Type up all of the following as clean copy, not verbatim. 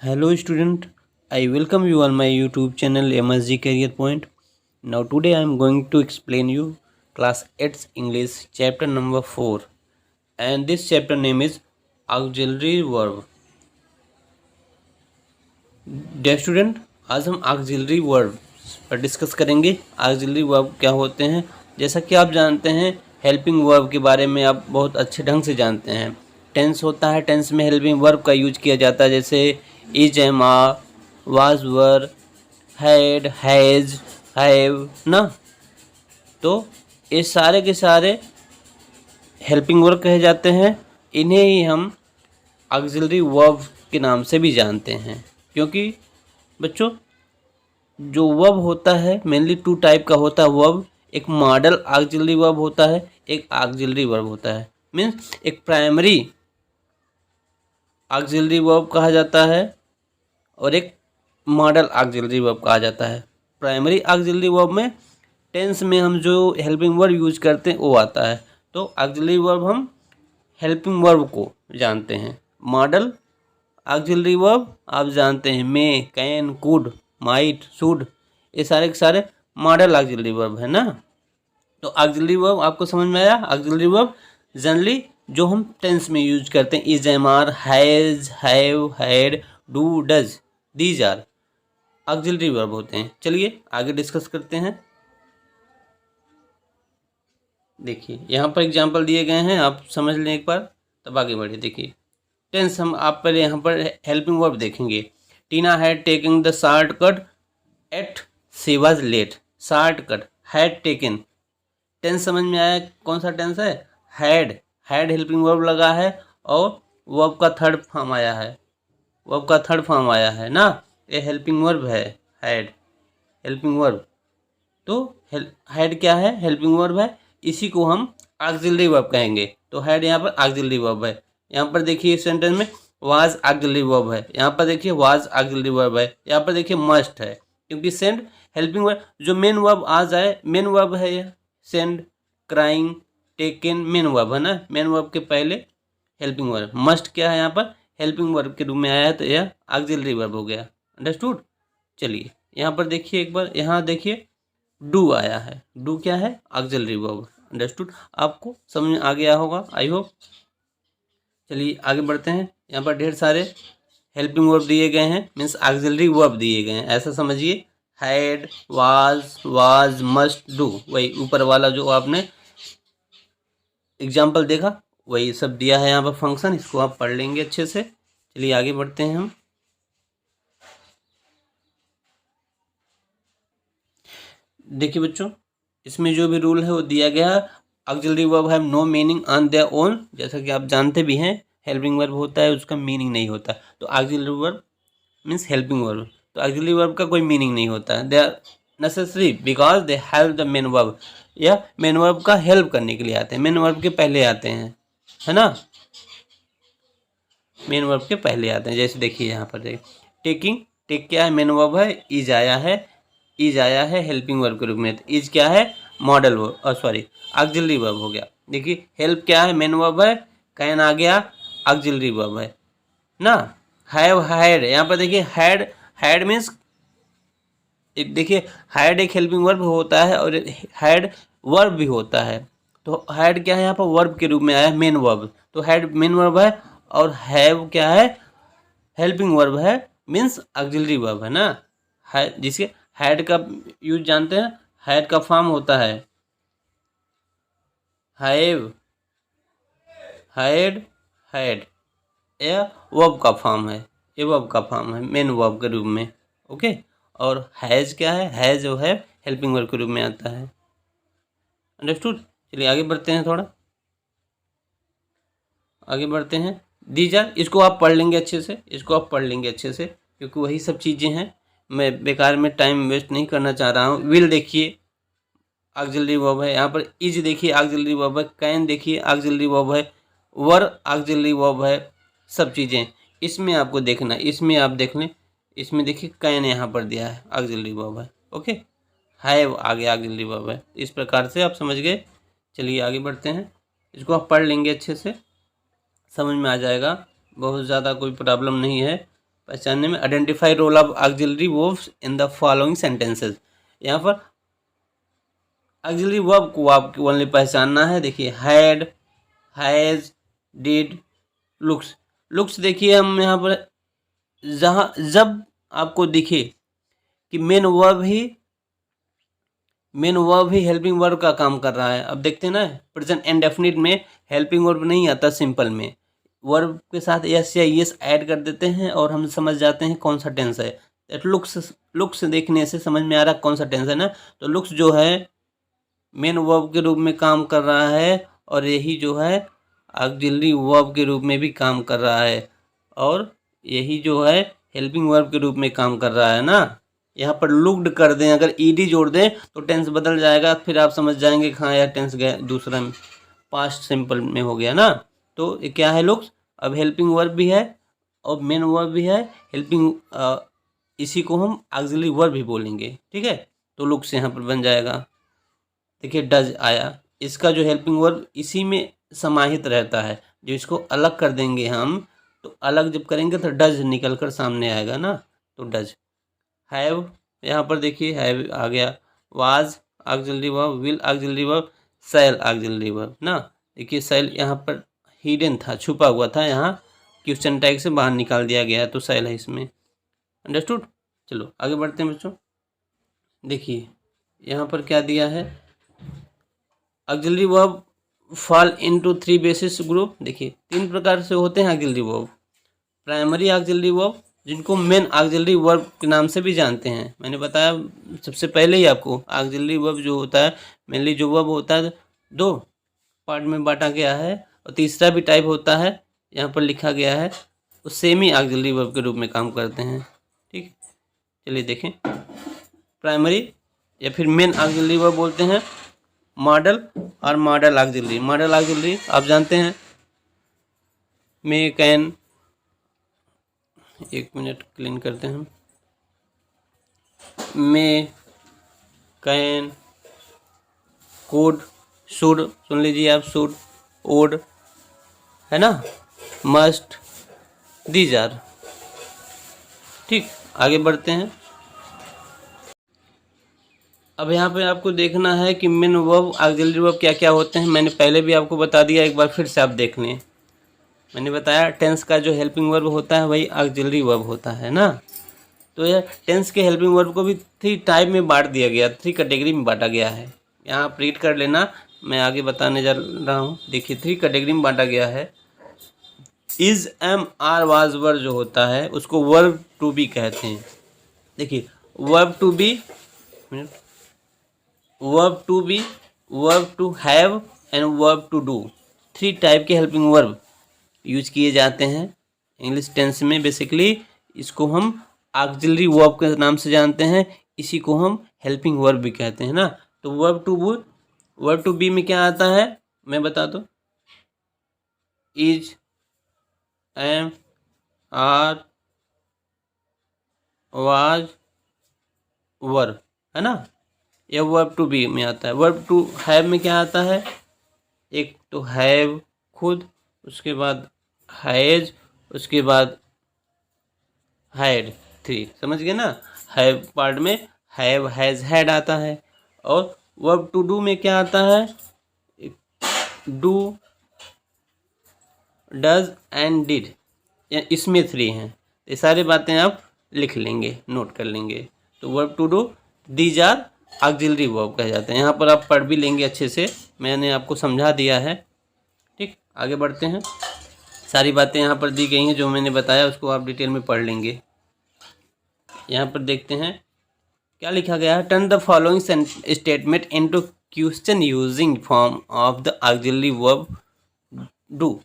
Hello student, I welcome you on my YouTube channel MSG Career Point. Now today I am going to explain you class 8 English chapter number 4 and this chapter name is auxiliary verb. Dear student, आज हम auxiliary verb पर discuss करेंगे। auxiliary verb क्या होते हैं? जैसा कि आप जानते हैं हेल्पिंग वर्ब के बारे में आप बहुत अच्छे ढंग से जानते हैं। टेंस होता है, टेंस में हेल्पिंग वर्ब का यूज किया जाता है, जैसे is, am, are, was, were, had, has, have ना। तो ये सारे के सारे हेल्पिंग वर्ब कहे जाते हैं। इन्हें ही हम ऑक्सिलरी वर्ब के नाम से भी जानते हैं, क्योंकि बच्चों जो वर्ब होता है मेनली टू टाइप का होता है वर्ब। एक मॉडल ऑक्सिलरी वर्ब होता है, एक ऑक्सिलरी वर्ब होता है। मीन्स एक प्राइमरी ऑक्सिलरी वर्ब कहा जाता है और एक मॉडल ऑक्सिलरी वर्ब कहा जाता है। प्राइमरी ऑक्सिलरी वर्ब में टेंस में हम जो हेल्पिंग वर्ब यूज करते हैं वो आता है। तो ऑक्सिलरी वर्ब हम हेल्पिंग वर्ब को जानते हैं। मॉडल ऑक्सिलरी वर्ब आप जानते हैं मे, कैन, कुड, माइट, शुड, ये सारे के सारे मॉडल ऑक्सिलरी वर्ब है ना। तो ऑक्सिलरी वर्ब आपको समझ में आया। ऑक्सिलरी वर्ब जनरली जो हम टेंस में यूज करते हैं is, am, are, has, have, had, do, does, these are auxiliary verb होते हैं। चलिए आगे डिस्कस करते हैं। देखिए यहाँ पर एग्जांपल दिए गए हैं, आप समझ लें एक बार तब आगे बढ़े। देखिए टेंस हम आप पहले यहाँ पर हेल्पिंग वर्ब देखेंगे। Tina had taking the shortcut at she was late. Shortcut, had taken, tense समझ में आया कौन सा टेंस है? हैड। हैड हेल्पिंग वर्ब लगा है और वर्ब का थर्ड फॉर्म आया है, वर्ब का थर्ड फॉर्म आया है ना। ये हेल्पिंग वर्ब है, हैड हेल्पिंग वर्ब। तो हैड क्या है? हेल्पिंग वर्ब है। इसी को हम ऑक्सिलरी वर्ब कहेंगे। तो हैड यहाँ पर ऑक्सिलरी वर्ब है। यहाँ पर देखिए इस सेंटेंस में वाज ऑक्सिलरी वर्ब है, यहाँ पर देखिए वाज ऑक्सिलरी वर्ब है, यहाँ पर देखिए मस्ट है, क्योंकि सेंड हेल्पिंग वर्ब जो मेन वर्ब आ जाए, मेन वर्ब है यह। Send, crying, taken main verb है ना। मेन वर्ब के पहले हेल्पिंग वर्ब। मस्ट क्या है? यहाँ पर हेल्पिंग वर्ब के रूप में आया है, तो यह ऑक्सिलरी वर्ब हो गया। अंडरस्टूड। चलिए यहाँ पर देखिए एक बार, यहाँ देखिए डू आया है। डू क्या है? Auxiliary verb. अंडरस्टूड। आपको समझ में आ गया होगा, आई होप। चलिए आगे बढ़ते हैं। यहाँ पर ढेर सारे हेल्पिंग वर्ब दिए गए हैं, मीन्स ऑक्सिलरी वर्ब दिए गए हैं। ऐसा समझिए हैड, वाज, मस्ट, डू, वही ऊपर वाला जो आपने एग्जाम्पल देखा वही सब दिया है यहाँ पर फंक्शन। इसको आप पढ़ लेंगे अच्छे से। चलिए आगे बढ़ते हैं हम। देखिए बच्चों इसमें जो भी रूल है वो दिया गया है। Auxiliary verb have no meaning on their own, जैसा कि आप जानते भी हैं हेल्पिंग वर्ब होता है उसका मीनिंग नहीं होता। तो auxiliary verb means helping verb. तो ऑक्सिलरी वर्ब का कोई मीनिंग नहीं होता है। They are necessary because they help the main verb, या मेन वर्ब का हेल्प करने के लिए आते हैं, मेन वर्ब के पहले आते हैं, है ना। मेन वर्ब के पहले आते हैं। जैसे देखिए यहाँ पर देखिए टेकिंग, टेक क्या है? मेन वर्ब है। इज आया है, इज आया है हेल्पिंग वर्ब के रूप में। तो इज क्या है? Modal verb, sorry auxiliary verb हो गया। देखिए हेल्प क्या है? मेन वर्ब है। कैन आ गया, ऑक्सिलरी वर्ब है ना। हैव, हैड, यहाँ पर देखिए हैड, हैड मीन्स एक देखिए हैड एक हेल्पिंग वर्ब होता है और हैड वर्ब भी होता है। तो हैड क्या है? यहाँ पर वर्ब के रूप में आया मेन वर्ब। तो हैड मेन वर्ब है और हैव क्या है? हेल्पिंग वर्ब है, मीन्स ऑक्सिलरी वर्ब है ना। है जिसके हैड का यूज जानते हैं, हैड का फॉर्म होता है हैव, हैड, हैड, यह वर्ब का फॉर्म है, ये वर्ब का फॉर्म है मेन वर्ब के रूप में। ओके। और हैज क्या है? हैज जो है हेल्पिंग वर्ब के रूप में आता है। अंडरस्टूड। चलिए आगे बढ़ते हैं, थोड़ा आगे बढ़ते हैं। दीज आर, इसको आप पढ़ लेंगे अच्छे से, इसको आप पढ़ लेंगे अच्छे से, क्योंकि वही सब चीज़ें हैं। मैं बेकार में टाइम वेस्ट नहीं करना चाह रहा हूँ। विल देखिए ऑक्सिलरी वर्ब है, यहाँ पर इज देखिए ऑक्सिलरी वर्ब है, कैन देखिए ऑक्सिलरी वर्ब है, वर ऑक्सिलरी वर्ब है, सब चीज़ें इसमें आपको देखना। इसमें आप देख लें, इसमें देखिए कैन यहाँ पर दिया है ऑक्सिलरी वर्ब है। ओके। हैव आगे ऑक्सिलरी वर्ब है। इस प्रकार से आप समझ गए। चलिए आगे बढ़ते हैं। इसको आप पढ़ लेंगे अच्छे से, समझ में आ जाएगा, बहुत ज़्यादा कोई प्रॉब्लम नहीं है। पहचानने में। Identify role of auxiliary verbs in the following sentences. यहाँ पर ऑक्सिलरी वर्ब को आपको ओनली पहचानना है। देखिए had, has, did, looks. Looks देखिए हम यहाँ पर जहाँ जब आपको दिखे कि मेन वर्ब ही हेल्पिंग वर्ब का काम कर रहा है। अब देखते हैं ना, प्रेजेंट इंडेफिनिट में हेल्पिंग वर्ब नहीं आता, सिंपल में वर्ब के साथ यस या यस ऐड कर देते हैं और हम समझ जाते हैं कौन सा टेंस है। लुक्स देखने से समझ में आ रहा कौन सा टेंस है ना। तो लुक्स जो है मेन वर्ब के रूप में काम कर रहा है और यही जो है ऑक्सिलरी वर्ब के रूप में भी काम कर रहा है और यही जो है हेल्पिंग वर्ब के रूप में काम कर रहा है ना। यहाँ पर लुक्ड कर दें, अगर ईडी जोड़ दें तो टेंस बदल जाएगा, फिर आप समझ जाएंगे कि हाँ यार टेंस गया दूसरा पास्ट सिंपल में हो गया ना। तो ये क्या है लुक्स, अब हेल्पिंग वर्ब भी है और मेन वर्ब भी है। हेल्पिंग इसी को हम ऑक्सिलरी वर्ब भी बोलेंगे, ठीक है। तो लुक्स यहाँ पर बन जाएगा। देखिए डज आया, इसका जो हेल्पिंग वर्ब इसी में समाहित रहता है। जो इसको अलग कर देंगे हम, तो अलग जब करेंगे तो डज निकल कर सामने आएगा ना, तो डज। हैव, यहाँ पर देखिए हैव आ गया। Was auxiliary verb, will auxiliary verb, shall auxiliary verb ना। देखिए शैल यहाँ पर हिडन था, छुपा हुआ था, यहाँ क्वेश्चन टैग से बाहर निकाल दिया गया है, तो शैल है इसमें। अंडरस्टूड। चलो आगे बढ़ते हैं बच्चों। देखिए यहाँ पर क्या दिया है, auxiliary verb fall into 3 basis group. देखिए 3 प्रकार से होते हैं auxiliary verb. Primary auxiliary verb, जिनको मेन ऑक्सिलरी वर्ब के नाम से भी जानते हैं। मैंने बताया सबसे पहले ही आपको, ऑक्सिलरी वर्ब जो होता है मेनली जो वर्ब होता है 2 पार्ट में बांटा गया है और तीसरा भी टाइप होता है, यहाँ पर लिखा गया है, वो सेमी ऑक्सिलरी वर्ब के रूप में काम करते हैं, ठीक। चलिए देखें, प्राइमरी या फिर मेन ऑक्सिलरी वर्ब बोलते हैं मॉडल और मॉडल ऑक्सिलरी। मॉडल ऑक्सिलरी आप जानते हैं, मे, कैन, एक मिनट क्लीन करते हैं हम। मे, कैन, कोड, शुड, सुन लीजिए आप, शुड, वुड, है ना, मस्ट, दीज आर, ठीक। आगे बढ़ते हैं। अब यहाँ पे आपको देखना है कि मेन वर्ब ऑक्सिलरी वर्ब क्या क्या होते हैं। मैंने पहले भी आपको बता दिया, एक बार फिर से आप देख लें। मैंने बताया टेंस का जो हेल्पिंग वर्ब होता है वही ऑक्सिलरी वर्ब होता है ना। तो यह टेंस के हेल्पिंग वर्ब को भी 3 टाइप में बांट दिया गया, 3 कैटेगरी में बांटा गया है। यहाँ आप रीड कर लेना, मैं आगे बताने जा रहा हूँ। देखिए 3 कैटेगरी में बांटा गया है। Is, am, are, was verb जो होता है उसको वर्ब टू बी कहते हैं। देखिए verb to be, verb to be, verb to have and verb to do, 3 type के हेल्पिंग वर्ब यूज किए जाते हैं इंग्लिश टेंस में। बेसिकली इसको हम ऑक्सिलरी वर्ब के नाम से जानते हैं, इसी को हम हेल्पिंग वर्ब भी कहते हैं ना। तो वर्ब टू बी में क्या आता है मैं बता दूं, is, am, are, was, verb, है ना। यह वर्ब टू बी में आता है। वर्ब टू हैव में क्या आता है, एक तो हैव खुद, उसके बाद हैज, उसके बाद हैड, 3, समझ गए ना। हैव पार्ट में हैव, हैज, हैड आता है। और वर्ब टू डू में क्या आता है, डू, डज एंड डिड, इसमें 3 हैं। ये सारी बातें आप लिख लेंगे, नोट कर लेंगे। तो verb to do, these are auxiliary verb कहे जाते हैं। यहाँ पर आप पढ़ भी लेंगे अच्छे से, मैंने आपको समझा दिया है, ठीक। आगे बढ़ते हैं। सारी बातें यहाँ पर दी गई हैं, जो मैंने बताया उसको आप डिटेल में पढ़ लेंगे। यहाँ पर देखते हैं क्या लिखा गया है। Turn the following statement into question using form of the auxiliary verb do.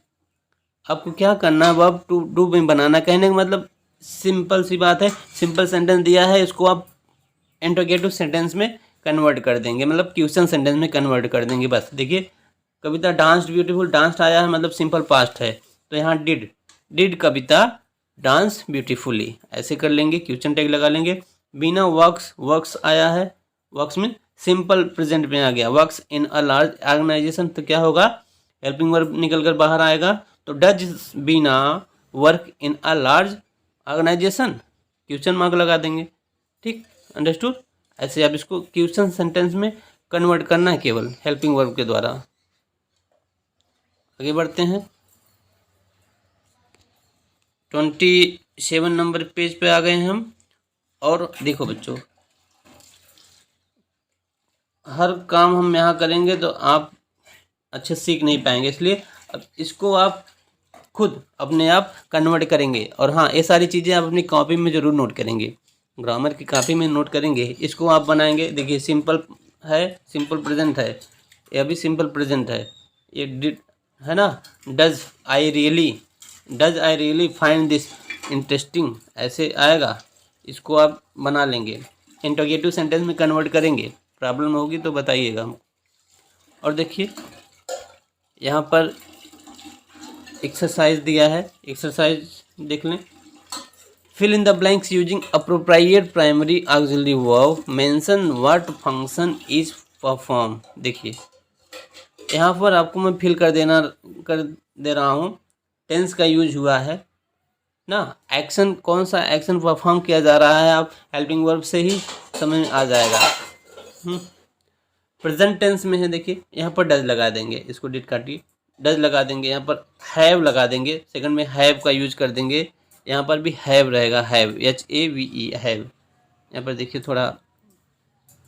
आपको क्या करना है, वर्ब टू डू में बनाना। कहने का मतलब सिंपल सी बात है, सिंपल सेंटेंस दिया है, इसको आप इंटरोगेटिव सेंटेंस में कन्वर्ट कर देंगे, मतलब क्वेश्चन सेंटेंस में कन्वर्ट कर देंगे बस। देखिए कविता डांस्ड ब्यूटीफुल, डांस्ड आया है मतलब सिंपल पास्ट है, तो यहाँ डिड कविता डांस ब्यूटीफुली, ऐसे कर लेंगे, क्वेश्चन टैग लगा लेंगे। बीना वर्क्स आया है, वर्क्स में सिंपल प्रेजेंट में आ गया, works in a large organisation, तो क्या होगा, हेल्पिंग वर्ब निकल कर बाहर आएगा। तो does Beena work in a large organisation question mark लगा देंगे। ठीक, अंडरस्टूड। ऐसे आप इसको क्वेश्चन सेंटेंस में कन्वर्ट करना है केवल हेल्पिंग वर्ब के द्वारा। आगे बढ़ते हैं, 27 नंबर पेज पे आ गए हैं हम। और देखो बच्चों, हर काम हम यहाँ करेंगे तो आप अच्छे से सीख नहीं पाएंगे, इसलिए अब इसको आप खुद अपने आप कन्वर्ट करेंगे। और हाँ, ये सारी चीज़ें आप अपनी कॉपी में ज़रूर नोट करेंगे, ग्रामर की कॉपी में नोट करेंगे। इसको आप बनाएंगे। देखिए सिंपल है, सिंपल प्रेजेंट है, ये अभी सिंपल प्रेजेंट है। ये डिड है ना, does I really find this interesting, ऐसे आएगा। इसको आप बना लेंगे, इंटरोगेटिव सेंटेंस में कन्वर्ट करेंगे। प्रॉब्लम होगी तो बताइएगा हम। और देखिए यहाँ पर एक्सरसाइज दिया है, एक्सरसाइज देख लें। Fill in the blanks using appropriate primary auxiliary verb, mention what function is perform. देखिए यहाँ पर आपको मैं फिल कर दे रहा हूँ। टेंस का यूज हुआ है ना, एक्शन कौन सा एक्शन परफॉर्म किया जा रहा है, आप हेल्पिंग वर्ब से ही समझ में आ जाएगा। प्रेजेंट टेंस में है, देखिए यहाँ पर डज लगा देंगे, इसको डिट काटिए, डज लगा देंगे। यहाँ पर हैव लगा देंगे, सेकंड में हैव का यूज कर देंगे। यहाँ पर भी हैव रहेगा, हैव, HAVE, हैव। यहाँ पर देखिए थोड़ा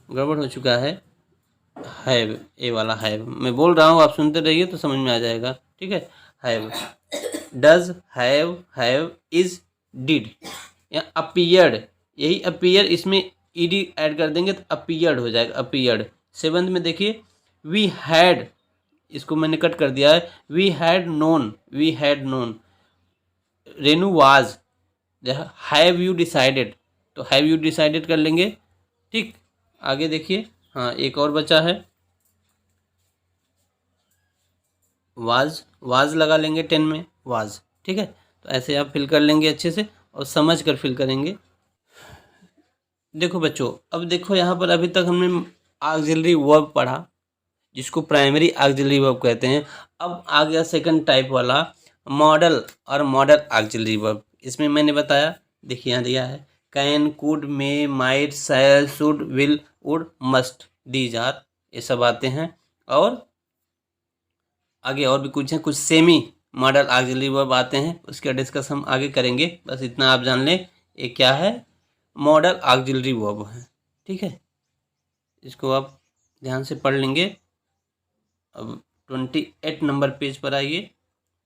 गड़बड़ हो चुका है, हैव, ए वाला हैव मैं बोल रहा हूँ, आप सुनते रहिए तो समझ में आ जाएगा। ठीक है, have, does, have, is, did. यहाँ अपीयर्ड, यही अपीयर, इसमें ईडी ऐड कर देंगे तो अपीयर्ड हो जाएगा, अपीयर्ड। सेवंथ में देखिए वी हैड, इसको मैंने कट कर दिया है, we had known, Renu was, have you decided, तो हैव यू डिसाइडेड कर लेंगे। ठीक, आगे देखिए, हाँ एक और बचा है, वाज लगा लेंगे 10 में, वाज। ठीक है, तो ऐसे आप फिल कर लेंगे अच्छे से और समझ कर फिल करेंगे। देखो बच्चों, अब देखो यहाँ पर अभी तक हमने ऑक्सिलरी वर्ब पढ़ा, जिसको प्राइमरी ऑक्सिलरी वर्ब कहते हैं। अब आ गया सेकंड टाइप वाला, मॉडल और मॉडल ऑक्सिलरी वर्ब। इसमें मैंने बताया, देखिए यहाँ दिया है, can, could, may, might, shall, should, will, would, must, these are, ये सब आते हैं। और आगे और भी कुछ है, कुछ सेमी मॉडल ऑक्सिलरी वर्ब आते हैं, उसका डिस्कस हम आगे करेंगे। बस इतना आप जान लें, ये क्या है, मॉडल ऑक्सिलरी वर्ब है। ठीक है, इसको आप ध्यान से पढ़ लेंगे। अब 28 नंबर पेज पर आइए,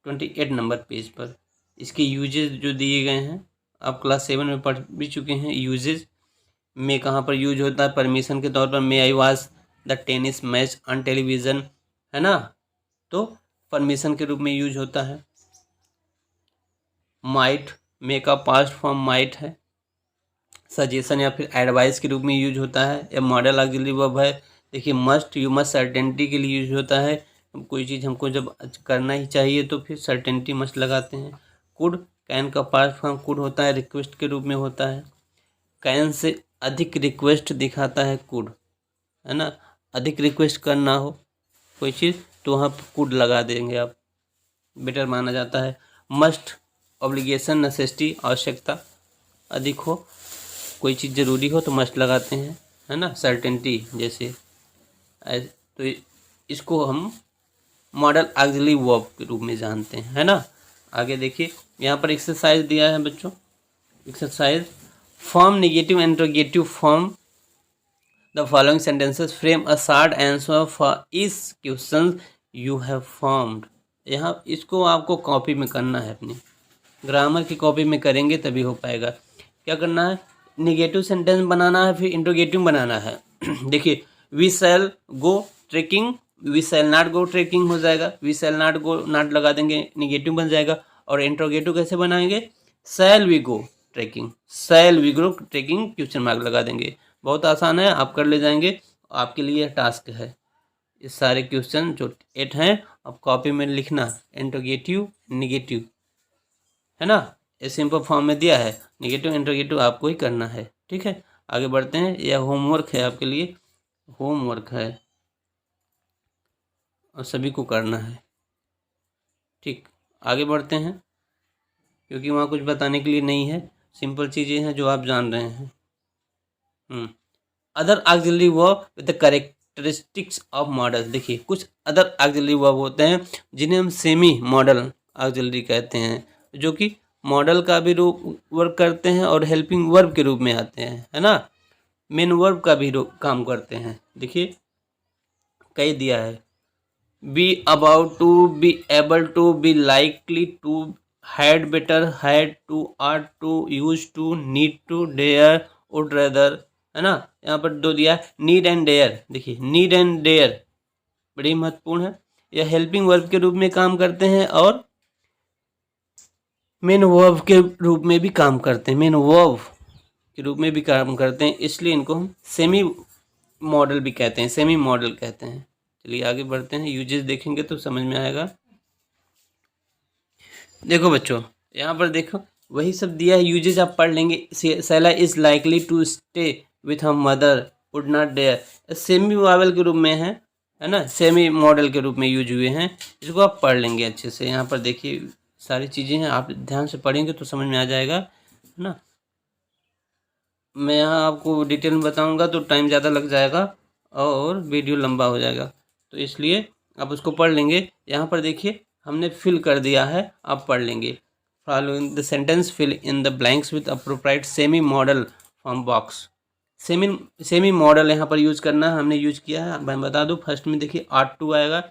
28 नंबर पेज पर इसके यूजेस जो दिए गए हैं, आप क्लास 7 में पढ़ भी चुके हैं। यूजेस में कहाँ पर यूज होता है, परमिशन के तौर पर, may I watch the tennis match on television, है ना, तो परमिशन के रूप में यूज होता है। माइट, मे का पास्ट फॉर्म माइट है, सजेशन या फिर एडवाइस के रूप में यूज होता है, या मॉडल ऑक्सिलरी वर्ब है। देखिए मस्ट, यू मस्ट, सर्टेनिटी के लिए यूज होता है, कोई चीज़ हमको जब करना ही चाहिए तो फिर सर्टेनिटी मस्ट लगाते हैं। कुड, कैन का पास्ट फॉर्म कुड होता है, रिक्वेस्ट के रूप में होता है। कैन से अधिक रिक्वेस्ट दिखाता है कुड, है ना, अधिक रिक्वेस्ट करना हो कोई चीज़ तो वहाँ पर कुड लगा देंगे आप, बेटर माना जाता है। मस्ट, ऑब्लिगेशन, नेसेसिटी, आवश्यकता अधिक हो, कोई चीज़ ज़रूरी हो तो मस्ट लगाते हैं, है ना, सर्टेनिटी जैसे। तो इसको हम मॉडल ऑक्सिलरी वर्ब के रूप में जानते हैं, है ना। आगे देखिए यहाँ पर एक्सरसाइज दिया है बच्चों, exercise, form negative interrogative form the following sentences, frame a short answer for each question you have formed. यहाँ इसको आपको कॉपी में करना है, अपनी ग्रामर की कॉपी में करेंगे तभी हो पाएगा। क्या करना है, नेगेटिव सेंटेंस बनाना है, फिर इंट्रोगेटिव बनाना है। देखिए we shall go trekking, we shall not go trekking हो जाएगा, we shall not go, not लगा देंगे, नेगेटिव बन जाएगा। और इंट्रोगेटिव कैसे बनाएंगे, shall we go trekking, shall we go trekking, question mark लगा देंगे। बहुत आसान है, आप कर ले जाएंगे, आपके लिए टास्क है। ये सारे क्वेश्चन जो 8 हैं अब कॉपी में लिखना, इंट्रोगेटिव, नेगेटिव, है ना, ये सिंपल फॉर्म में दिया है, नेगेटिव इंट्रोगेटिव आपको ही करना है। ठीक है, आगे बढ़ते हैं, यह होमवर्क है आपके लिए, होमवर्क है और सभी को करना है। ठीक, आगे बढ़ते हैं क्योंकि वहाँ कुछ बताने के लिए नहीं है। सिंपल चीज़ें हैं जो आप जान रहे हैं। Other auxiliary verb with the characteristics of model. देखिए कुछ अदर ऑक्सिलरी वर्ब होते हैं जिन्हें हम सेमी मॉडल ऑक्सिलरी कहते हैं, जो कि मॉडल का भी रूप वर्क करते हैं और हेल्पिंग वर्ब के रूप में आते हैं, है ना। मेन वर्ब का भी काम करते हैं। देखिए कई दिया है, be about to, be able to, be likely to, had better, had to, are to, use to, need to, dare, would rather, है ना। यहाँ पर दो दिया है, नीड एंड डेयर। देखिए नीड एंड डेयर बड़ी महत्वपूर्ण है, यह हेल्पिंग वर्ब के रूप में काम करते हैं और मेन वर्ब के रूप में भी काम करते हैं, मेन वर्ब के रूप में भी काम करते हैं, इसलिए इनको हम सेमी मॉडल भी कहते हैं, सेमी मॉडल कहते हैं। चलिए आगे बढ़ते हैं, यूजेस देखेंगे तो समझ में आएगा। देखो बच्चों यहाँ पर देखो वही सब दिया है, यूजेस आप पढ़ लेंगे। Saila is likely to stay with her mother, would not dare, semi vowel के रूप में है ना, सेमी मॉडल के रूप में यूज हुए हैं, इसको आप पढ़ लेंगे अच्छे से। यहाँ पर देखिए सारी चीज़ें हैं, आप ध्यान से पढ़ेंगे तो समझ में आ जाएगा, है ना। मैं यहाँ आपको डिटेल में बताऊँगा तो टाइम ज़्यादा लग जाएगा और वीडियो लंबा हो जाएगा, तो इसलिए आप उसको पढ़ लेंगे। यहाँ पर देखिए हमने फिल कर दिया है, आप पढ़ लेंगे। Following the sentence fill in the blanks with appropriate semi modal from box. Semi modal यहाँ पर यूज करना है, हमने यूज किया है। मैं बता दूँ, फर्स्ट में देखिए आर्ट टू आएगा,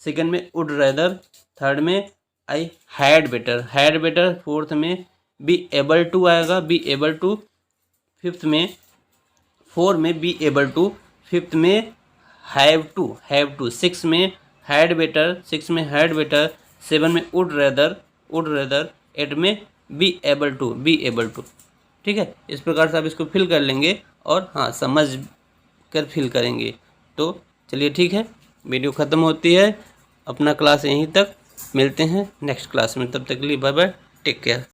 सेकंड में वुड रेदर, थर्ड में आई हैड बेटर, फोर्थ में बी एबल टू आएगा, बी एबल टू, फिफ्थ में, फोर में बी एबल टू, फिफ्थ में हैव टू, सिक्स में हैड बेटर, सेवन में वुड रेदर, एट में बी एबल टू। ठीक है, इस प्रकार से आप इसको फिल कर लेंगे और हाँ समझ कर फिल करेंगे। तो चलिए ठीक है, वीडियो ख़त्म होती है, अपना क्लास यहीं तक, मिलते हैं नेक्स्ट क्लास में, तब तक के लिए बाय बाय, टेक केयर।